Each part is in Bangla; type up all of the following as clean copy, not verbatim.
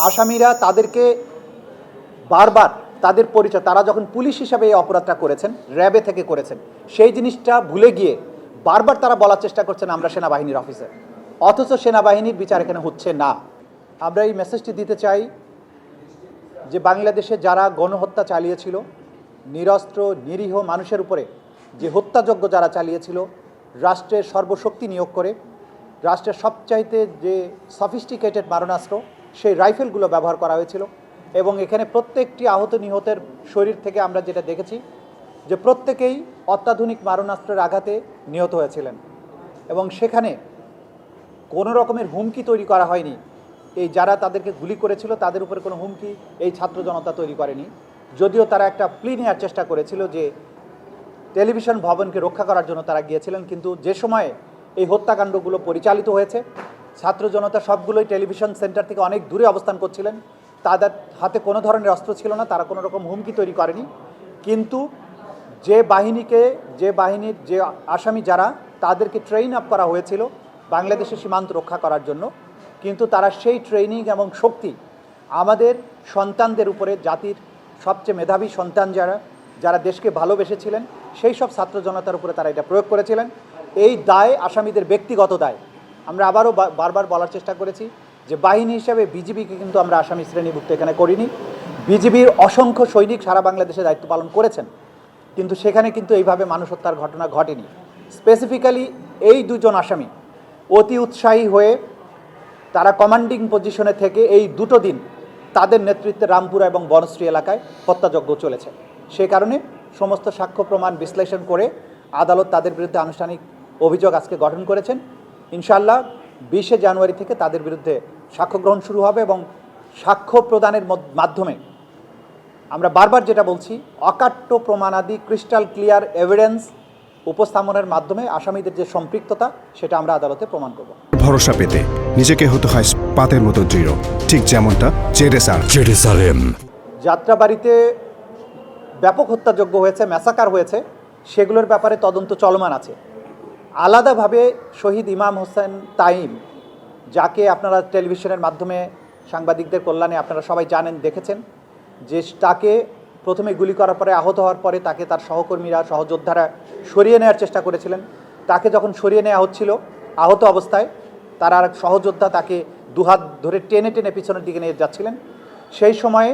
আসামিরা তাদেরকে বারবার তাদের পরিচয়, তারা যখন পুলিশ হিসাবে এই অপরাধটা করেছেন, র্যাবে থেকে করেছেন, সেই জিনিসটা ভুলে গিয়ে বারবার তারা বলার চেষ্টা করছেন আমরা সেনাবাহিনীর অফিসার, অথচ সেনাবাহিনীর বিচার এখানে হচ্ছে না। আমরা এই মেসেজটি দিতে চাই যে বাংলাদেশে যারা গণহত্যা চালিয়েছিল, নিরস্ত্র নিরীহ মানুষের উপরে যে হত্যাযজ্ঞ যারা চালিয়েছিল, রাষ্ট্রের সর্বশক্তি নিয়োগ করে রাষ্ট্রের সবচাইতে যে সফিস্টিকেটেড মারণাস্ত্র সেই রাইফেলগুলো ব্যবহার করা হয়েছিল, এবং এখানে প্রত্যেকটি আহত নিহতের শরীর থেকে আমরা যেটা দেখেছি যে প্রত্যেকেই অত্যাধুনিক মারণাস্ত্রের আঘাতে নিহত হয়েছিলেন, এবং সেখানে কোনো রকমের হুমকি তৈরি করা হয়নি। এই যারা তাদেরকে গুলি করেছিল তাদের উপরে কোনো হুমকি এই ছাত্র জনতা তৈরি করেনি, যদিও তারা একটা প্লি নেওয়ার চেষ্টা করেছিল যে টেলিভিশন ভবনকে রক্ষা করার জন্য তারা গিয়েছিলেন, কিন্তু যে সময়ে এই হত্যাকাণ্ডগুলো পরিচালিত হয়েছে ছাত্র জনতা সবগুলোই টেলিভিশন সেন্টার থেকে অনেক দূরে অবস্থান করছিলেন, তাদের হাতে কোনো ধরনের অস্ত্র ছিল না, তারা কোনো রকম হুমকি তৈরি করেনি। কিন্তু যে বাহিনীর যে আসামি যারা, তাদেরকে ট্রেন আপ করা হয়েছিল বাংলাদেশের সীমান্ত রক্ষা করার জন্য, কিন্তু তারা সেই ট্রেনিং এবং শক্তি আমাদের সন্তানদের উপরে, জাতির সবচেয়ে মেধাবী সন্তান যারা দেশকে ভালোবেসেছিলেন সেই সব ছাত্র জনতার উপরে তারা এটা প্রয়োগ করেছিলেন। এই দায় আসামিদের ব্যক্তিগত দায়। আমরা আবারও বারবার বলার চেষ্টা করেছি যে বাহিনী হিসেবে বিজিবিকে কিন্তু আমরা আসামি শ্রেণীভুক্ত এখানে করিনি। বিজিবির অসংখ্য সৈনিক সারা বাংলাদেশে দায়িত্ব পালন করেছেন, কিন্তু সেখানে কিন্তু এইভাবে মানুষ হত্যার ঘটনা ঘটেনি। স্পেসিফিক্যালি এই দুজন আসামি অতি উৎসাহী হয়ে তারা কমান্ডিং পজিশনে থেকে এই দুটো দিন তাদের নেতৃত্বে রামপুরা এবং বনশ্রী এলাকায় হত্যাযজ্ঞ চলেছে। সে কারণে সমস্ত সাক্ষ্য প্রমাণ বিশ্লেষণ করে আদালত তাদের বিরুদ্ধে আনুষ্ঠানিক অভিযোগ আজকে গঠন করেছেন। ইনশাআল্লাহ 20শে জানুয়ারি থেকে তাদের বিরুদ্ধে সাক্ষ্য গ্রহণ শুরু হবে, এবং সাক্ষ্য প্রদানের মাধ্যমে আমরা বারবার যেটা বলছি, অকাট্য প্রমাণাদি ক্রিস্টাল ক্লিয়ার এভিডেন্স উপস্থাপনের মাধ্যমে আসামিদের যে সম্পৃক্ততা সেটা আমরা আদালতে প্রমাণ করব। ভরসা পেতে নিজেকে হতে হয় পাতের মতো দৃঢ়, ঠিক যেমনটা জেরুসালেম। যাত্রাবাড়িতে ব্যাপক হত্যাযজ্ঞ হয়েছে, ম্যাসাকার হয়েছে, সেগুলোর ব্যাপারে তদন্ত চলমান আছে। আলাদাভাবে শহীদ ইমাম হোসেন তাইম, যাকে আপনারা টেলিভিশনের মাধ্যমে সাংবাদিকদের কল্যাণে আপনারা সবাই জানেন, দেখেছেন, যে তাকে প্রথমে গুলি করার পরে আহত হওয়ার পরে তাকে তার সহকর্মীরা সহযোদ্ধারা সরিয়ে নেওয়ার চেষ্টা করেছিলেন। তাকে যখন সরিয়ে নেওয়া হচ্ছিল আহত অবস্থায়, তার আর সহযোদ্ধা তাকে দুহাত ধরে টেনে টেনে পিছনের দিকে নিয়ে যাচ্ছিলেন। সেই সময়ে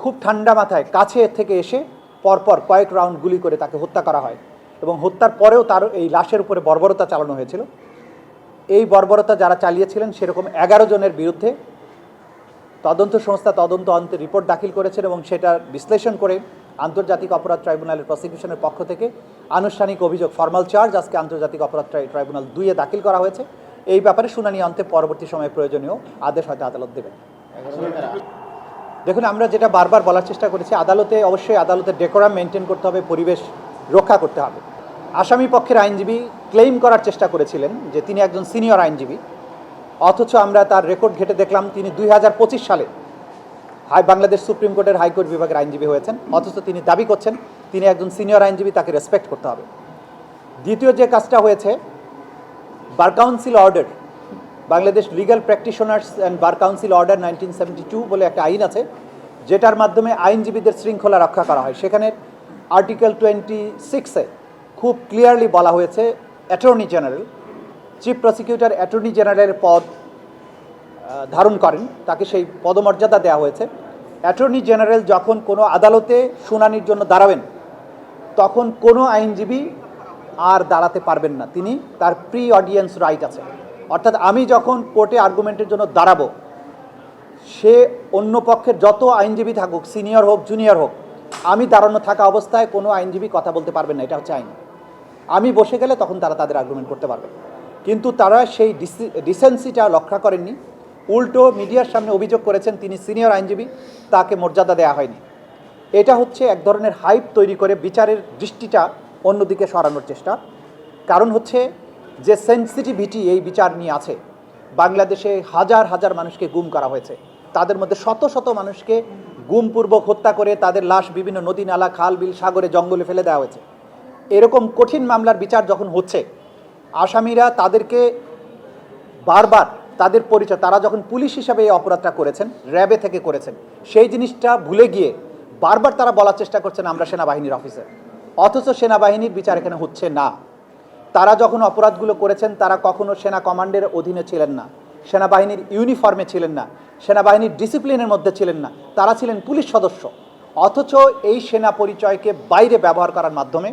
খুব ঠান্ডা মাথায় কাছে থেকে এসে পরপর কয়েক রাউন্ড গুলি করে তাকে হত্যা করা হয়, এবং হত্যার পরেও তার এই লাশের উপরে বর্বরতা চালানো হয়েছিল। এই বর্বরতা যারা চালিয়েছিলেন সেরকম 11 জনের বিরুদ্ধে তদন্ত সংস্থা তদন্ত অন্তে রিপোর্ট দাখিল করেছেন, এবং সেটা বিশ্লেষণ করে আন্তর্জাতিক অপরাধ ট্রাইব্যুনালের প্রসিকিউশনের পক্ষ থেকে আনুষ্ঠানিক অভিযোগ ফর্মাল চার্জ আজকে আন্তর্জাতিক অপরাধ ট্রাইব্যুনাল 2-এ দাখিল করা হয়েছে। এই ব্যাপারে শুনানি অন্তে পরবর্তী সময়ে প্রয়োজনীয় আদেশ হয়তো আদালত দেবেন। দেখুন, আমরা যেটা বারবার বলার চেষ্টা করেছি, অবশ্যই আদালতের ডেকোরাম মেনটেন করতে হবে, পরিবেশ রক্ষা করতে হবে। আসামি পক্ষের আইনজীবী ক্লেইম করার চেষ্টা করেছিলেন যে তিনি একজন সিনিয়র আইনজীবী, অথচ আমরা তার রেকর্ড ঘেটে দেখলাম তিনি 2025 সালে বাংলাদেশ সুপ্রিম কোর্টের হাইকোর্ট বিভাগের আইনজীবী হয়েছেন, অথচ তিনি দাবি করছেন তিনি একজন সিনিয়র আইনজীবী, তাকে রেসপেক্ট করতে হবে। দ্বিতীয় যে কাজটা হয়েছে, bar council order, Bangladesh legal practitioners and bar council order 1972 বলে একটা আইন আছে, যেটার মাধ্যমে আইনজীবীদের শৃঙ্খলা রক্ষা করা হয়। সেখানে আর্টিকেল 26-এ খুব ক্লিয়ারলি বলা হয়েছে attorney general, chief prosecutor attorney জেনারেলের পদ ধারণ করেন, তাকে সেই পদমর্যাদা দেওয়া হয়েছে। অ্যাটর্নি জেনারেল যখন কোনো আদালতে শুনানির জন্য দাঁড়াবেন, তখন কোনো আইনজীবী আর দাঁড়াতে পারবেন না, তিনি তার প্রি অডিয়েন্স রাইট আছে। অর্থাৎ আমি যখন কোর্টে আর্গুমেন্টের জন্য দাঁড়াবো, সে অন্য পক্ষের যত আইনজীবী থাকুক, সিনিয়র হোক জুনিয়র হোক, আমি দাঁড়ানো থাকা অবস্থায় কোনো আইনজীবী কথা বলতে পারবেন না, এটা হচ্ছে আইন। আমি বসে গেলে তখন তারা তাদের আর্গুমেন্ট করতে পারবে, কিন্তু তারা সেই ডিসেন্সিটা রক্ষা করেননি। উল্টো মিডিয়ার সামনে অভিযোগ করেছেন তিনি সিনিয়র আইনজীবী, তাকে মর্যাদা দেওয়া হয়নি। এটা হচ্ছে এক ধরনের হাইপ তৈরি করে বিচারের দৃষ্টিটা অন্যদিকে সরানোর চেষ্টা। কারণ হচ্ছে যে সেন্সিটিভিটি এই বিচার নিয়ে আছে, বাংলাদেশে হাজার হাজার মানুষকে গুম করা হয়েছে, তাদের মধ্যে শত শত মানুষকে গুমপূর্বক হত্যা করে তাদের লাশ বিভিন্ন নদী নালা খাল বিল সাগরে জঙ্গলে ফেলে দেওয়া হয়েছে। এরকম কঠিন মামলার বিচার যখন হচ্ছে, আসামিরা তাদেরকে বারবার তাদের পরিচয়, তারা যখন পুলিশ হিসাবে এই অপরাধটা করেছেন, র্যাবে থেকে করেছেন, সেই জিনিসটা ভুলে গিয়ে বারবার তারা বলার চেষ্টা করছেন আমরা সেনাবাহিনীর অফিসার, অথচ সেনাবাহিনীর বিচার এখানে হচ্ছে না। তারা যখন অপরাধগুলো করেছেন তারা কখনো সেনা কমান্ডের অধীনে ছিলেন না, সেনাবাহিনীর ইউনিফর্মে ছিলেন না, সেনাবাহিনীর ডিসিপ্লিনের মধ্যে ছিলেন না, তারা ছিলেন পুলিশ সদস্য। অথচ এই সেনা পরিচয়কে বাইরে ব্যবহার করার মাধ্যমে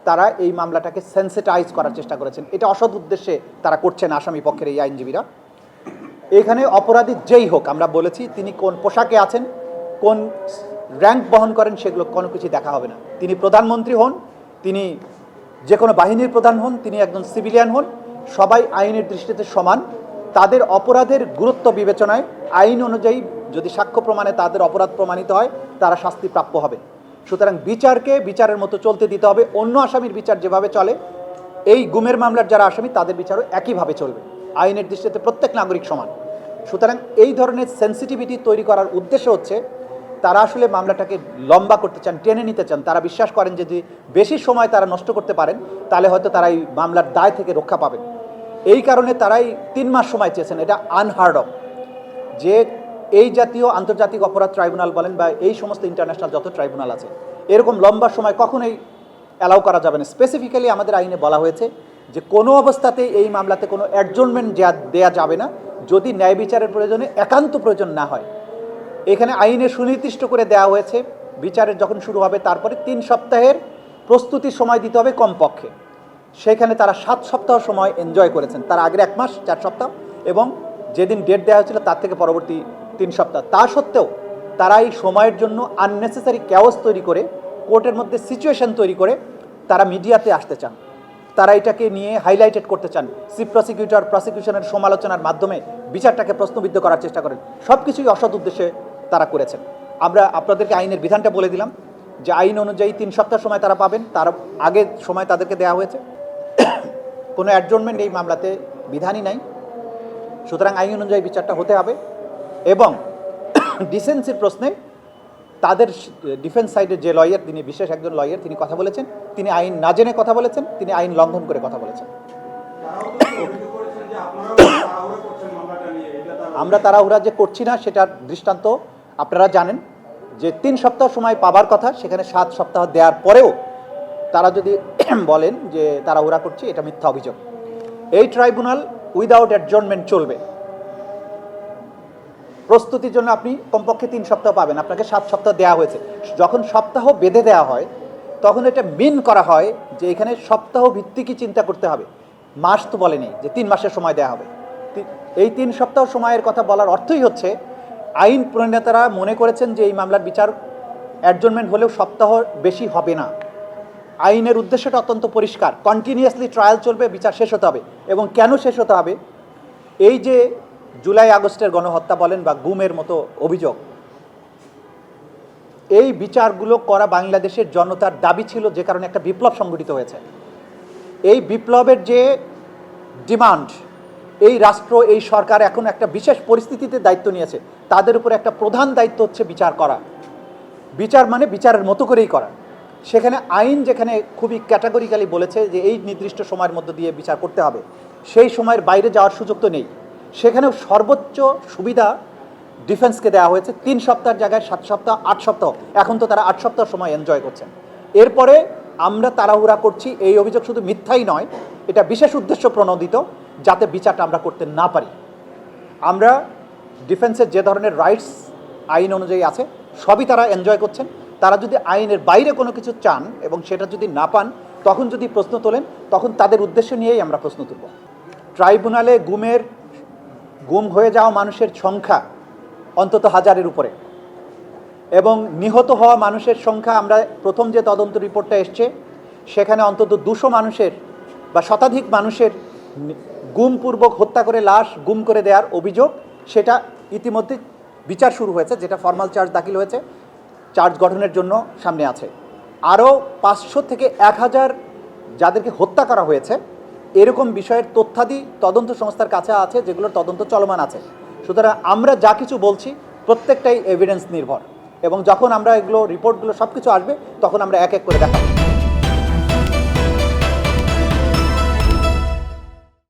তারা এই মামলাটাকে সেন্সিটাইজ করার চেষ্টা করেছেন। এটা অসৎ উদ্দেশ্যে তারা করছেন আসামি পক্ষের এই আইনজীবীরা। এখানে অপরাধী যেই হোক, আমরা বলেছি তিনি কোন পোশাকে আছেন, কোন র্যাঙ্ক বহন করেন, সেগুলো কোনো কিছু দেখা হবে না। তিনি প্রধানমন্ত্রী হন, তিনি যে কোনো বাহিনীর প্রধান হন, তিনি একজন সিভিলিয়ান হন, সবাই আইনের দৃষ্টিতে সমান। তাদের অপরাধের গুরুত্ব বিবেচনায় আইন অনুযায়ী যদি সাক্ষ্য প্রমাণে তাদের অপরাধ প্রমাণিত হয় তারা শাস্তি প্রাপ্য হবে। সুতরাং বিচারকে বিচারের মতো চলতে দিতে হবে। অন্য আসামির বিচার যেভাবে চলে, এই গুমের মামলার যারা আসামি তাদের বিচারও একইভাবে চলবে। আইনের দৃষ্টিতে প্রত্যেক নাগরিক সমান। সুতরাং এই ধরনের সেন্সিটিভিটি তৈরি করার উদ্দেশ্য হচ্ছে তারা আসলে মামলাটাকে লম্বা করতে চান, টেনে নিতে চান। তারা বিশ্বাস করেন যে যদি বেশি সময় তারা নষ্ট করতে পারেন তাহলে হয়তো তারা এই মামলার দায় থেকে রক্ষা পাবেন। এই কারণে তারাই 3 মাস সময় চেয়েছেন। এটা আনহার্ড অফ যে এই জাতীয় আন্তর্জাতিক অপরাধ ট্রাইব্যুনাল বলেন বা এই সমস্ত ইন্টারন্যাশনাল যত ট্রাইব্যুনাল আছে, এরকম লম্বা সময় কখনোই অ্যালাউ করা যাবে না। স্পেসিফিক্যালি আমাদের আইনে বলা হয়েছে যে কোনো অবস্থাতেই এই মামলাতে কোনো অ্যাডজর্নমেন্ট দেওয়া যাবে না যদি ন্যায় বিচারের প্রয়োজনে একান্ত প্রয়োজন না হয়। এখানে আইনে সুনির্দিষ্ট করে দেওয়া হয়েছে বিচারের যখন শুরু হবে তারপরে 3 সপ্তাহের প্রস্তুতির সময় দিতে হবে কমপক্ষে। সেখানে তারা 7 সপ্তাহ সময় এনজয় করেছেন। তার আগের 1 মাস 4 সপ্তাহ এবং যেদিন ডেট দেওয়া হয়েছিল তার থেকে পরবর্তী 3 সপ্তাহ। তা সত্ত্বেও তারা এই সময়ের জন্য আননেসেসারি ক্যাওস তৈরি করে, কোর্টের মধ্যে সিচুয়েশন তৈরি করে তারা মিডিয়াতে আসতে চান। তারা এটাকে নিয়ে হাইলাইটেড করতে চান। চিফ প্রসিকিউটর প্রসিকিউশনের সমালোচনার মাধ্যমে বিচারটাকে প্রশ্নবিদ্ধ করার চেষ্টা করেন। সব কিছুই অসৎ উদ্দেশ্যে তারা করেছেন। আমরা আপনাদেরকে আইনের বিধানটা বলে দিলাম যে আইন অনুযায়ী 3 সপ্তাহ সময় তারা পাবেন, তার আগে সময় তাদেরকে দেওয়া হয়েছে। কোনো অ্যাডজর্নমেন্ট এই মামলাতে বিধানই নাই। সুতরাং আইন অনুযায়ী বিচারটা হতে হবে এবং ডিসেন্সির প্রশ্নে তাদের ডিফেন্স সাইডের যে লয়ার, তিনি বিশেষ একজন লয়ার, তিনি কথা বলেছেন, তিনি আইন না জেনে কথা বলেছেন, তিনি আইন লঙ্ঘন করে কথা বলেছেন। আমরা তাড়াহুড়া যে করছি না সেটার দৃষ্টান্ত আপনারা জানেন যে 3 সপ্তাহ সময় পাবার কথা, সেখানে 7 সপ্তাহ দেওয়ার পরেও তারা যদি বলেন যে তাড়াহুড়া করছি, এটা মিথ্যা অভিযোগ। এই ট্রাইব্যুনাল উইদাউট অ্যাডজর্নমেন্ট চলবে। প্রস্তুতির জন্য আপনি কমপক্ষে 3 সপ্তাহ পাবেন, আপনাকে 7 সপ্তাহ দেওয়া হয়েছে। যখন সপ্তাহ বেঁধে দেওয়া হয় তখন এটা মিন করা হয় যে এখানে সপ্তাহ ভিত্তিকই চিন্তা করতে হবে, মাস তো বলেনি যে 3 মাসের সময় দেওয়া হবে। এই 3 সপ্তাহ সময়ের কথা বলার অর্থই হচ্ছে আইন প্রণেতারা মনে করেছেন যে এই মামলার বিচার অ্যাডজর্নমেন্ট হলেও সপ্তাহ বেশি হবে না। আইনের উদ্দেশ্যটা অত্যন্ত পরিষ্কার, কন্টিনিউয়াসলি ট্রায়াল চলবে, বিচার শেষ হতে হবে। এবং কেন শেষ হতে হবে? এই যে জুলাই আগস্টের গণহত্যা বলেন বা গুমের মতো অভিযোগ, এই বিচারগুলো করা বাংলাদেশের জনতার দাবি ছিল, যে কারণে একটা বিপ্লব সংগঠিত হয়েছে। এই বিপ্লবের যে ডিমান্ড, এই রাষ্ট্র, এই সরকার এখন একটা বিশেষ পরিস্থিতিতে দায়িত্ব নিয়েছে। তাদের উপরে একটা প্রধান দায়িত্ব হচ্ছে বিচার করা। বিচার মানে বিচারের মতো করেই করা। সেখানে আইন যেখানে খুবই ক্যাটাগরিক্যালি বলেছে যে এই নির্দিষ্ট সময়ের মধ্য দিয়ে বিচার করতে হবে, সেই সময়ের বাইরে যাওয়ার সুযোগ তো নেই। সেখানেও সর্বোচ্চ সুবিধা ডিফেন্সকে দেওয়া হয়েছে। 3 সপ্তাহের জায়গায় 7 সপ্তাহ, 8 সপ্তাহ। এখন তো তারা 8 সপ্তাহ সময় এনজয় করছেন। এরপরে আমরা তাড়াহুড়া করছি, এই অভিযোগ শুধু মিথ্যাই নয়, এটা বিশেষ উদ্দেশ্য প্রণোদিত, যাতে বিচারটা আমরা করতে না পারি। আমরা ডিফেন্সের যে ধরনের রাইটস আইন অনুযায়ী আছে সবই তারা এনজয় করছেন। তারা যদি আইনের বাইরে কোনো কিছু চান এবং সেটা যদি না পান, তখন যদি প্রশ্ন তোলেন, তখন তাদের উদ্দেশ্য নিয়েই আমরা প্রশ্ন তুলব। ট্রাইব্যুনালে গুম হয়ে যাওয়া মানুষের সংখ্যা অন্তত 1000-এর উপরে এবং নিহত হওয়া মানুষের সংখ্যা, আমরা প্রথম যে তদন্ত রিপোর্টটা এসছে সেখানে অন্তত 200 মানুষের বা শতাধিক মানুষের গুমপূর্বক হত্যা করে লাশ গুম করে দেওয়ার অভিযোগ, সেটা ইতিমধ্যে বিচার শুরু হয়েছে, যেটা ফর্মাল চার্জ দাখিল হয়েছে, চার্জ গঠনের জন্য সামনে আছে। আরও 500 থেকে 1000 যাদেরকে হত্যা করা হয়েছে এরকম বিষয়ের তথ্যাদি তদন্ত সংস্থার কাছে আছে, যেগুলোর তদন্ত চলমান আছে। সুতরাং আমরা যা কিছু বলছি প্রত্যেকটাই এভিডেন্স নির্ভর এবং যখন আমরা এগুলো রিপোর্টগুলো সব কিছু আসবে তখন আমরা এক এক করে দেখাবো।